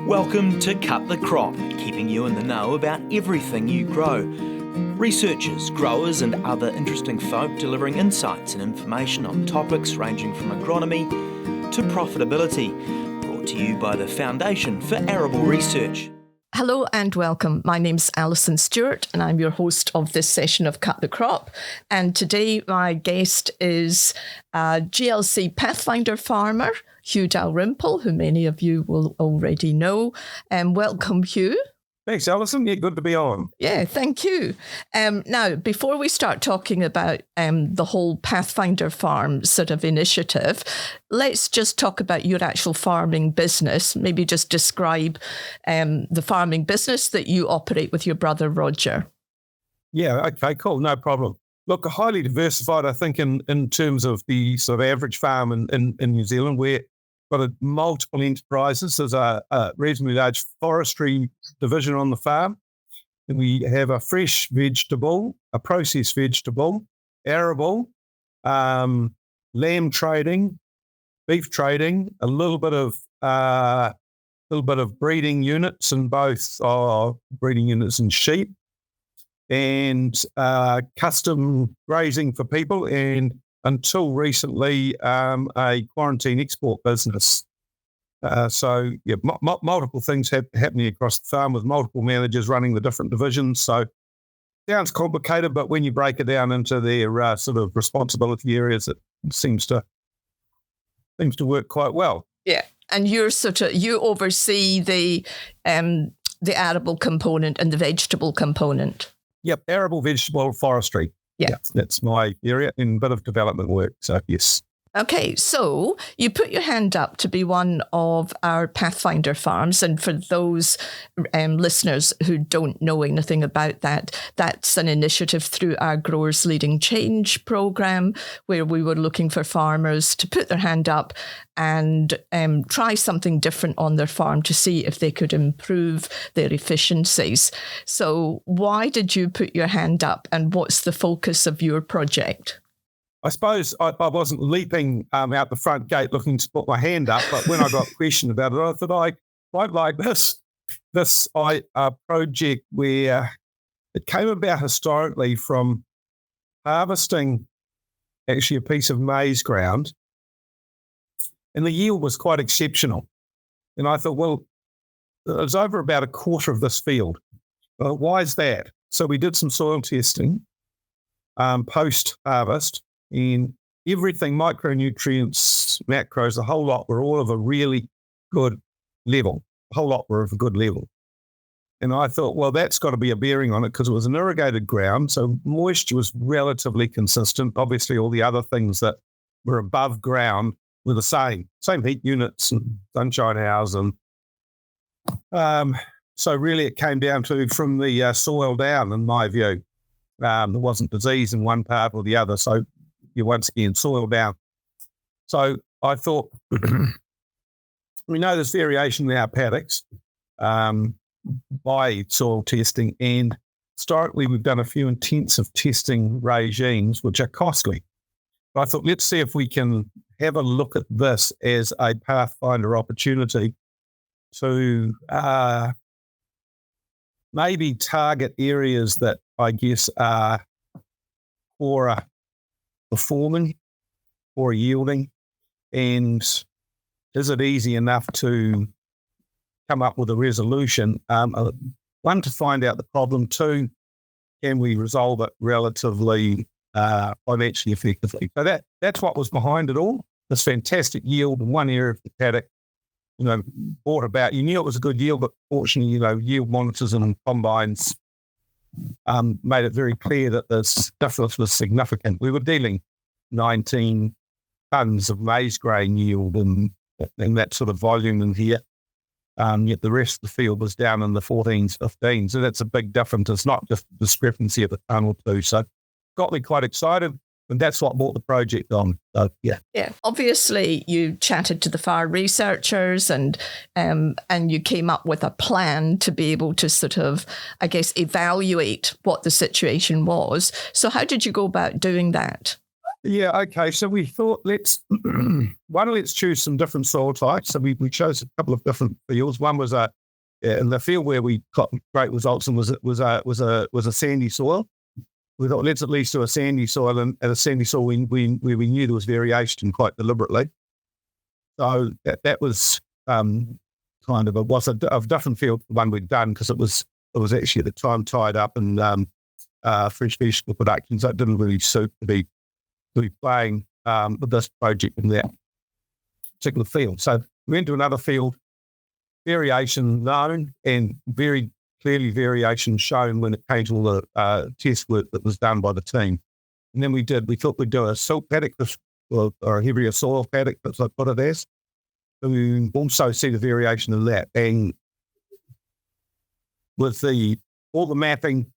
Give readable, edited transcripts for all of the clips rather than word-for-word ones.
Welcome to Cut the Crop, keeping you in the know about everything you grow. Researchers, growers and other interesting folk delivering insights and information on topics ranging from agronomy to profitability. Brought to you by the Foundation for Arable Research. Hello and welcome. My name's Alison Stewart and I'm your host of this session of Cut the Crop. And today my guest is a GLC Pathfinder farmer, Hew Dalrymple, who many of you will already know. Welcome, Hew. Thanks, Alison. Yeah, good to be on. Yeah, thank you. Now, before we start talking about the whole Pathfinder farm sort of initiative, let's just talk about your actual farming business. Maybe just describe the farming business that you operate with your brother, Roger. Yeah, okay, cool. No problem. Look, highly diversified, I think, in terms of the sort of average farm in New Zealand. We've got multiple enterprises. There's a reasonably large forestry division on the farm. And we have a fresh vegetable, a processed vegetable, arable, lamb trading, beef trading, a little bit of breeding units in both breeding units in sheep, and custom grazing for people, and until recently, a quarantine export business. Multiple things happening across the farm with multiple managers running the different divisions. So sounds complicated, but when you break it down into their sort of responsibility areas, it seems to work quite well. Yeah, and you oversee the arable component and the vegetable component. Yep, arable, vegetable, forestry. Yeah, that's my area and a bit of development work. So yes. Okay, so you put your hand up to be one of our Pathfinder farms. And for those listeners who don't know anything about that, that's an initiative through our Growers Leading Change program, where we were looking for farmers to put their hand up and try something different on their farm to see if they could improve their efficiencies. So why did you put your hand up, and what's the focus of your project? I suppose I wasn't leaping out the front gate looking to put my hand up, but when I got questioned about it, I thought I quite like this project where it came about historically from harvesting actually a piece of maize ground, and the yield was quite exceptional. And I thought, well, it was over about a quarter of this field. Why is that? So we did some soil testing post-harvest, and everything, micronutrients, macros, the whole lot were all of a really good level. The whole lot were of a good level. And I thought, well, that's got to be a bearing on it because it was an irrigated ground, so moisture was relatively consistent. Obviously, all the other things that were above ground were the same heat units and sunshine hours. And so really it came down to from the soil down, in my view. There wasn't disease in one part or the other, so you once again soil down. So I thought, we know there's variation in our paddocks by soil testing, and historically we've done a few intensive testing regimes which are costly. But I thought, let's see if we can have a look at this as a Pathfinder opportunity to maybe target areas that I guess are poorer performing or yielding, and is it easy enough to come up with a resolution? One, to find out the problem. Two, can we resolve it relatively financially effectively? So that's what was behind it all. This fantastic yield in one area of the paddock, brought about. You knew it was a good yield, but fortunately, yield monitors and combines made it very clear that this difference was significant. We were dealing 19 tonnes of maize grain yield in that sort of volume in here, yet the rest of the field was down in the 14s, 15s. So that's a big difference. It's not just a discrepancy of a tonne or two. So got me quite excited, and that's what brought the project on. So, yeah. Yeah. Obviously, you chatted to the farm researchers and you came up with a plan to be able to sort of, I guess, evaluate what the situation was. So how did you go about doing that? Yeah, okay. So we thought let's choose some different soil types. So we chose a couple of different fields. One was in the field where we got great results and was a sandy soil. We thought let's at least do a sandy soil, and a sandy soil where we knew there was variation quite deliberately. So that was kind of a different field from the one we'd done, because it was actually at the time tied up in fresh vegetable production, so it didn't really suit to be playing with this project in that particular field. So we went to another field, variation known and very clearly variation shown when it came to all the test work that was done by the team. And then we thought we'd do a silt paddock or a heavier soil paddock, that's what I put it as. So we also see the variation in that. And with all the mapping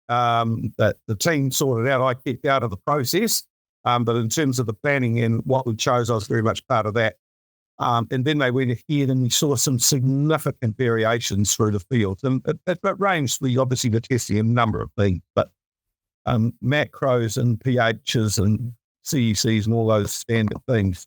that the team sorted out, I kept out of the process. But in terms of the planning and what we chose, I was very much part of that. And then they went ahead and we saw some significant variations through the field. And it ranged, obviously, the testing a number of things, but macros and pHs and CECs and all those standard things.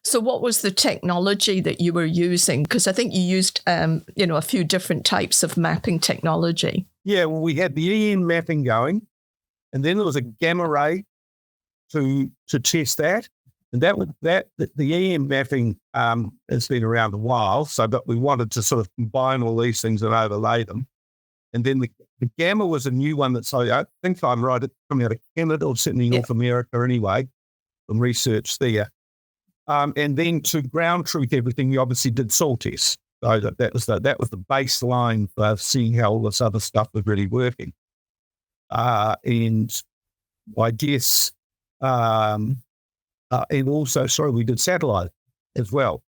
So what was the technology that you were using? Because I think you used, a few different types of mapping technology. Yeah, well, we had the EM mapping going, and then there was a gamma ray to test that. And the EM mapping has been around a while, but we wanted to sort of combine all these things and overlay them. And then the gamma was a new one I think I'm right, it's coming out of Canada or certainly North America anyway, from research there. And then to ground truth everything, we obviously did soil tests. So that was the baseline for seeing how all this other stuff was really working. And I guess, and also, we did satellite as well.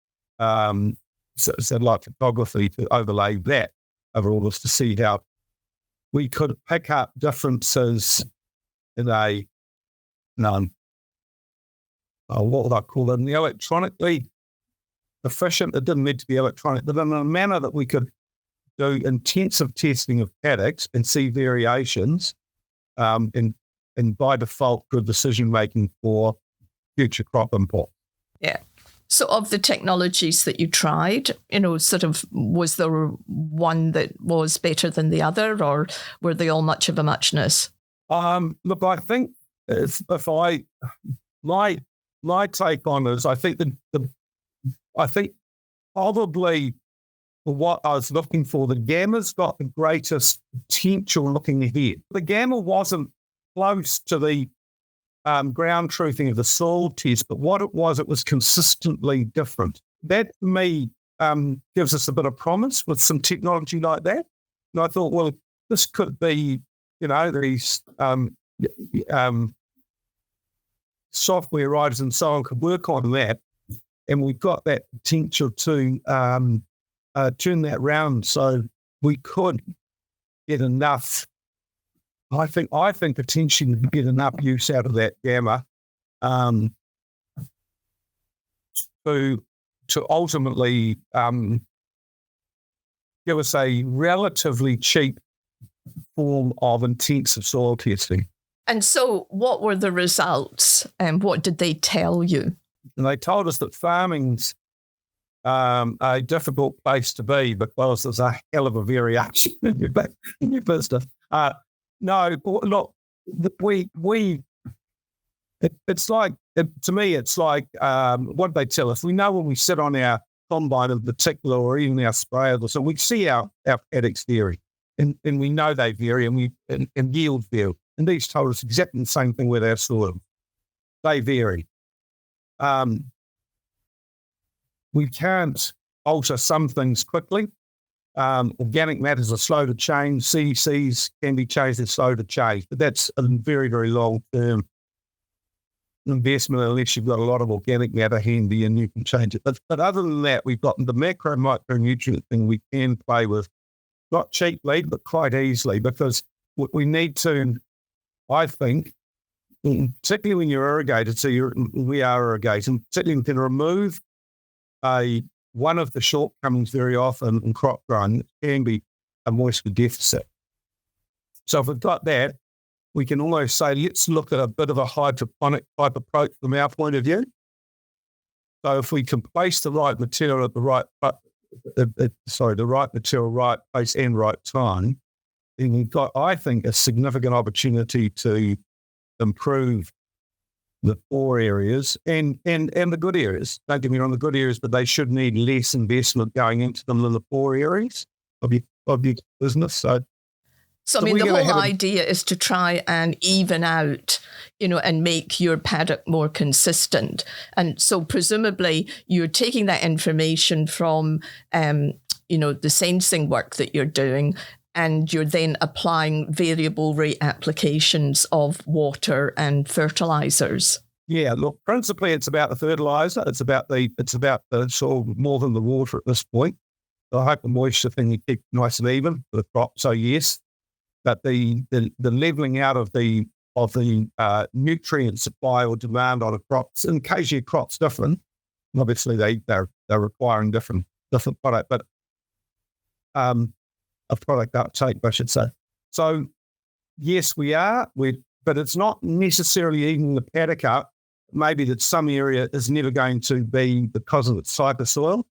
Satellite photography to overlay that over all this to see how we could pick up differences in what would I call it? The electronically efficient. It didn't need to be electronic, but in a manner that we could do intensive testing of paddocks and see variations, and by default, good decision making for future crop import. Yeah. So of the technologies that you tried, was there one that was better than the other, or were they all much of a muchness? Look, I think my take on it is, I think I think probably for what I was looking for, the gamma's got the greatest potential looking ahead. The gamma wasn't close to the ground truthing of the soil test, but what it was consistently different. That, to me, gives us a bit of promise with some technology like that. And I thought, well, this could be, these software writers and so on could work on that, and we've got that potential to turn that round, so we could get enough. I think potentially we could get enough use out of that gamma to ultimately give us a relatively cheap form of intensive soil testing. And so what were the results, and what did they tell you? And they told us that farming's a difficult place to be because there's a hell of a variation in your business. No, look, it's like, to me, it's like what they tell us. We know when we sit on our combine in particular, or even our sprayers, so we see our paddocks vary, and we know they vary, and yields vary. And these told us exactly the same thing with our soil. They vary. We can't alter some things quickly. Organic matters are slow to change. CECs can be changed, they're slow to change. But that's a very, very long-term investment unless you've got a lot of organic matter handy and you can change it. But other than that, we've got the macro micronutrient thing we can play with, not cheaply, but quite easily, because we need to, I think, particularly when you're irrigated, we are irrigating, particularly we can remove one of the shortcomings very often in crop growing. It can be a moisture deficit. So if we've got that, we can almost say, let's look at a bit of a hydroponic type approach from our point of view. So if we can place the right material at the right place and right time, then we've got, I think, a significant opportunity to improve the poor areas and the good areas. Don't get me wrong, the good areas, but they should need less investment going into them than the poor areas of your business. So I mean, the whole idea is to try and even out, and make your paddock more consistent. And so presumably you're taking that information from, the sensing work that you're doing, and you're then applying variable rate applications of water and fertilizers. Yeah, look, principally it's about the fertilizer. It's about the soil more than the water at this point. So I hope the moisture thing you keep nice and even for the crop. So yes, but the leveling out of the nutrient supply or demand on a crop, in case your crop's different, obviously they're requiring different product, but a product uptake, I should say. So yes, we are. But it's not necessarily even the paddock up. Maybe that some area is never going to be because of its type of soil.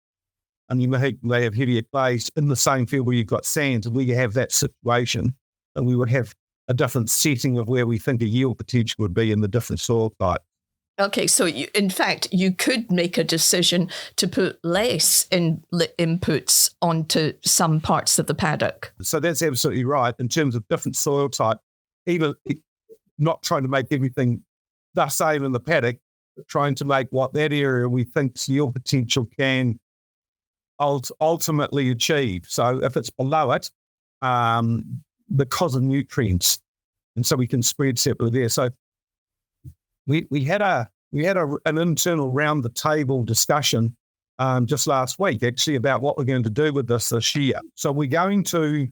And you may have heavier clays in the same field where you've got sands, and we have that situation, and we would have a different setting of where we think a yield potential would be in the different soil type. Okay, so in fact, you could make a decision to put less inputs onto some parts of the paddock. So that's absolutely right. In terms of different soil type, even not trying to make everything the same in the paddock, but trying to make what that area we think's yield potential can ultimately achieve. So if it's below it, because of nutrients, and so we can spread separately there. So we had an internal round the table discussion just last week, actually, about what we're going to do with this year. So the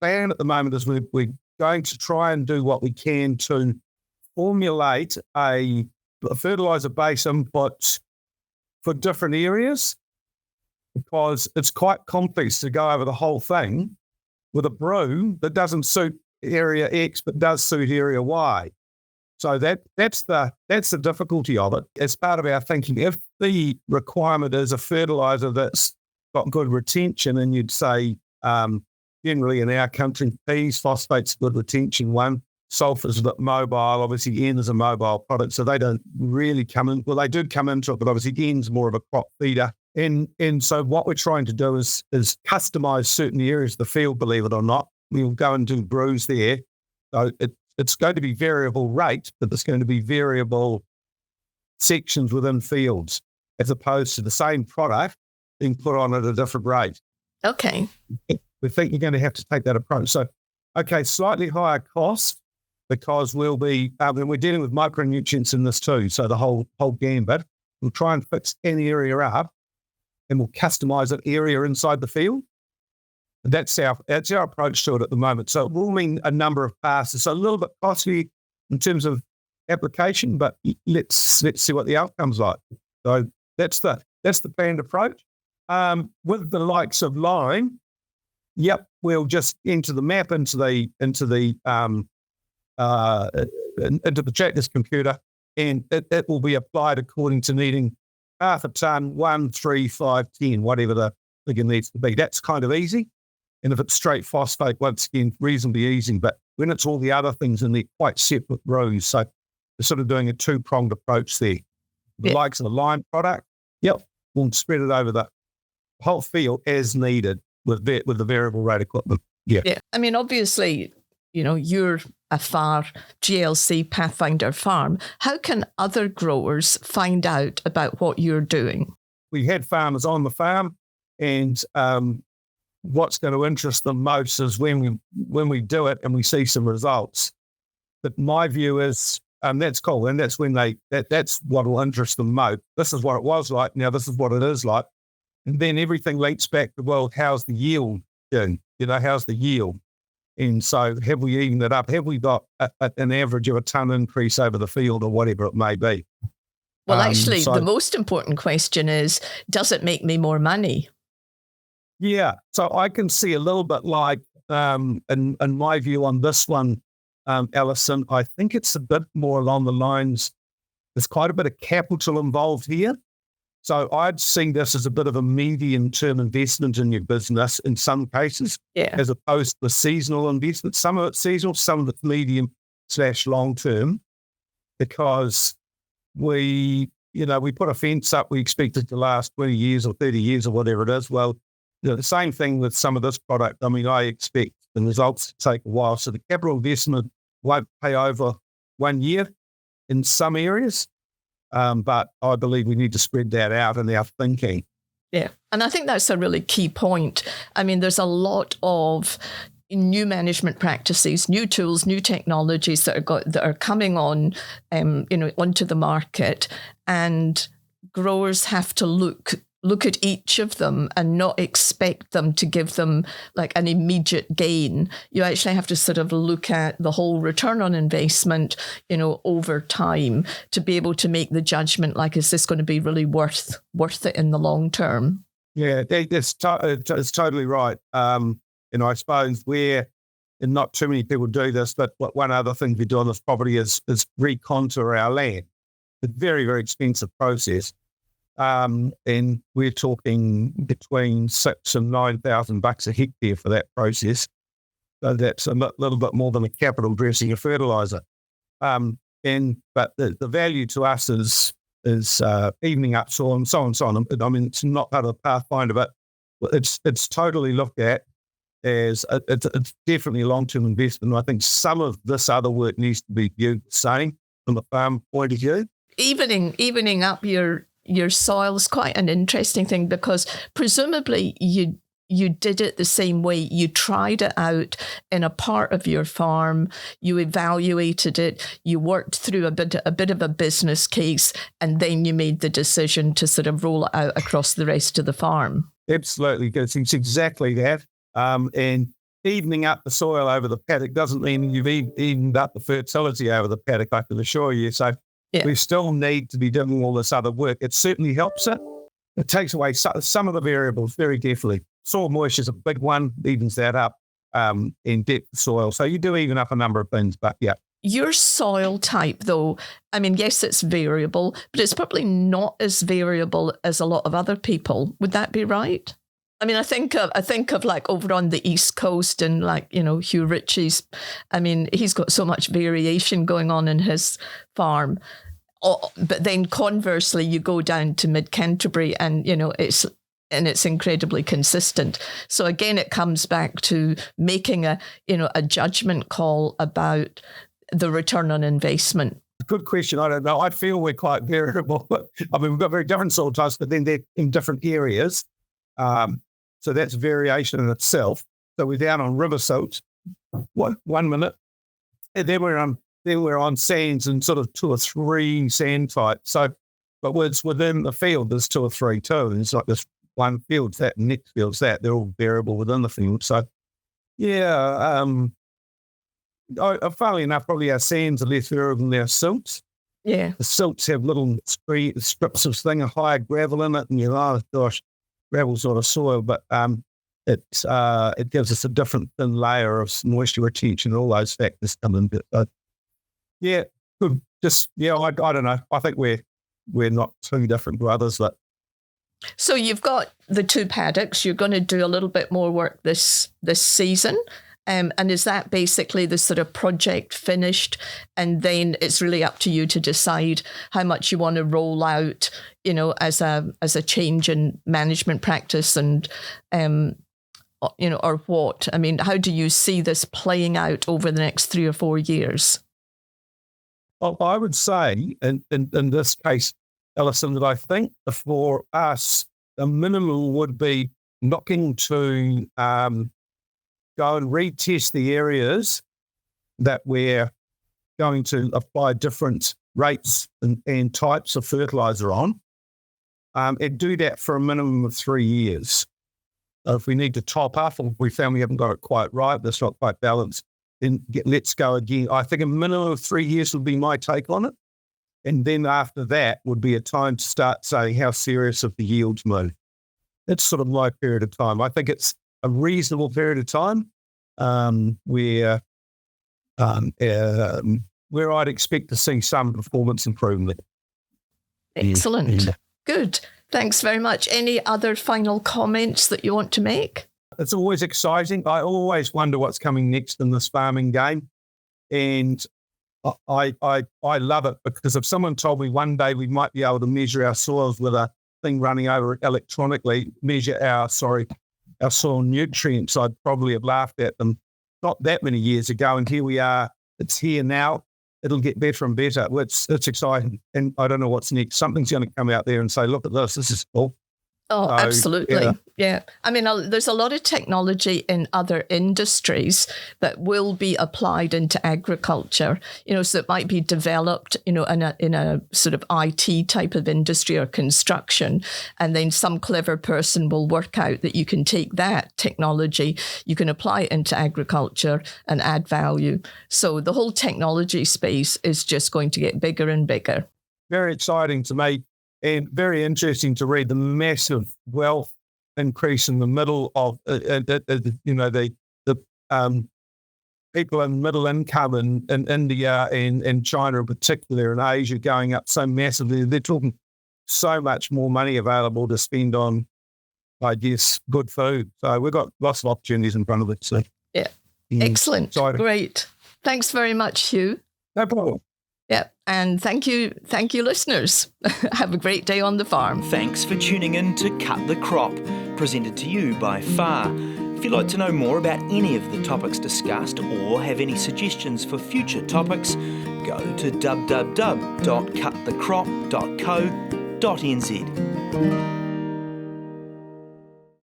plan at the moment is we're going to try and do what we can to formulate a fertilizer base input for different areas, because it's quite complex to go over the whole thing with a brew that doesn't suit area X but does suit area Y. So that's the difficulty of it. As part of our thinking, if the requirement is a fertilizer that's got good retention, and you'd say generally in our country, peas, phosphate's good retention one, sulfur's a bit mobile, obviously N is a mobile product, so they don't really come in. Well, they do come into it, but obviously N's more of a crop feeder. And so what we're trying to do is customise certain areas of the field, believe it or not. We'll go and do brews there. So it's going to be variable rate, but there's going to be variable sections within fields, as opposed to the same product being put on at a different rate. Okay. We think you're going to have to take that approach. So, okay, slightly higher cost, because we'll be, and we're dealing with micronutrients in this too, so the whole gambit. We'll try and fix any area up, and we'll customise that area inside the field. That's our approach to it at the moment. So it will mean a number of passes. So a little bit costly in terms of application, but let's see what the outcome's like. So that's the planned approach. With the likes of lime, we'll just enter the map into the tractor's computer, and it will be applied according to needing half a ton, 1, 3, 5, 10, whatever the figure needs to be. That's kind of easy. And if it's straight phosphate, once again, reasonably easy. But when it's all the other things in there, quite separate rows. So we're sort of doing a two-pronged approach there. The likes of the lime product, we'll spread it over the whole field as needed with the variable rate equipment. Yeah. I mean, obviously, you're a FAR GLC Pathfinder farm. How can other growers find out about what you're doing? We had farmers on the farm, and what's going to interest them most is when we do it and we see some results. But my view is, that's cool, and that's when that's what will interest them most. This is what it was like. Now this is what it is like, and then everything links back to, well, how's the yield doing? How's the yield? And so have we evened it up? Have we got an average of a tonne increase over the field, or whatever it may be? Well, actually, the most important question is, does it make me more money? Yeah, so I can see a little bit like, in my view on this one, Alison. I think it's a bit more along the lines, there's quite a bit of capital involved here. So I'd see this as a bit of a medium-term investment in your business in some cases, as opposed to a seasonal investment. Some of it's seasonal, some of it's medium/long-term, because we put a fence up, we expect it to last 20 years or 30 years or whatever it is. Well, the same thing with some of this product. I mean, I expect the results to take a while. So the capital investment won't pay over 1 year in some areas. But I believe we need to spread that out in our thinking. Yeah. And I think that's a really key point. I mean, there's a lot of new management practices, new tools, new technologies that are coming on, onto the market, and growers have to look at each of them and not expect them to give them like an immediate gain. You actually have to sort of look at the whole return on investment, over time, to be able to make the judgment, like, is this going to be really worth it in the long term? Yeah, it's totally right. I suppose and not too many people do this, but one other thing we do on this property is recontour our land. It's a very, very expensive process. And we're talking between $6,000 and $9,000 a hectare for that process. So that's a little bit more than a capital dressing of fertiliser. But the value to us is evening up soil and so on and so on. I mean, it's not part of the Pathfinder, but it's totally looked at as it's definitely a long-term investment. I think some of this other work needs to be viewed the same from the farm point of view. Evening up your soil is quite an interesting thing, because presumably you did it the same way. You tried it out in a part of your farm, you evaluated it, you worked through a bit of a business case, and then you made the decision to sort of roll it out across the rest of the farm. Absolutely. It's exactly that. And evening up the soil over the paddock doesn't mean you've evened up the fertility over the paddock, I can assure you. So we still need to be doing all this other work. It certainly helps it. It takes away some of the variables, very definitely. Soil moisture is a big one, evens that up, and depth of soil. So you do even up a number of things, but yeah. Your soil type, though, I mean, yes, it's variable, but it's probably not as variable as a lot of other people. Would that be right? I mean, I think of like over on the East Coast and Hugh Ritchie's. I mean, he's got so much variation going on in his farm. But then conversely, you go down to mid-Canterbury and, it's incredibly consistent. So again, it comes back to making a judgment call about the return on investment. Good question. I don't know. I feel we're quite variable. I mean, we've got very different soil types, but then they're in different areas. So that's variation in itself. So we're down on river silts 1 minute, and then we're on sands and sort of 2 or 3 sand types. So, but it's within the field, there's 2 or 3 too. And it's not just one field's that, and next field's that. They're all variable within the field. So, yeah. Funnily enough, probably our sands are less variable than our silts. Yeah. The silts have little strips of thing, a higher gravel in it, and gravel sort of soil, but it gives us a different thin layer of moisture retention, all those factors come in. But yeah, good. I don't know. I think we're not too different to others. But so you've got the 2 paddocks. You're going to do a little bit more work this season. And is that basically the sort of project finished? And then it's really up to you to decide how much you want to roll out, as a change in management practice and, or what? I mean, how do you see this playing out over the next 3 or 4 years? Well, I would say in this case, Alison, that I think for us, the minimum would be looking to go and retest the areas that we're going to apply different rates and types of fertiliser on, and do that for a minimum of 3 years. If we need to top up, or if we found we haven't got it quite right, that's not quite balanced, then let's go again. I think a minimum of 3 years would be my take on it. And then after that would be a time to start saying how serious of the yields move. That's sort of my period of time. I think it's a reasonable period of time where where I'd expect to see some performance improvement. Excellent. Good. Thanks very much. Any other final comments that you want to make? It's always exciting. I always wonder what's coming next in this farming game. And I love it, because if someone told me one day we might be able to measure our soils with a thing running over it electronically, measure our soil nutrients, I'd probably have laughed at them not that many years ago. And here we are. It's here now. It'll get better and better. It's exciting. And I don't know what's next. Something's going to come out there and say, look at this. This is cool. Oh, So, absolutely. Yeah. I mean, there's a lot of technology in other industries that will be applied into agriculture, so it might be developed, in a sort of IT type of industry or construction. And then some clever person will work out that you can take that technology, you can apply it into agriculture and add value. So the whole technology space is just going to get bigger and bigger. Very exciting to me. And very interesting to read the massive wealth increase in the middle of, the people in middle income in India and China in particular, and Asia going up so massively. They're talking so much more money available to spend on, I guess, good food. So we've got lots of opportunities in front of us. So, yeah. Excellent. Exciting. Great. Thanks very much, Hew. No problem. Yeah, and thank you, listeners. Have a great day on the farm. Thanks for tuning in to Cut the Crop, presented to you by FAR. If you'd like to know more about any of the topics discussed or have any suggestions for future topics, go to www.cutthecrop.co.nz.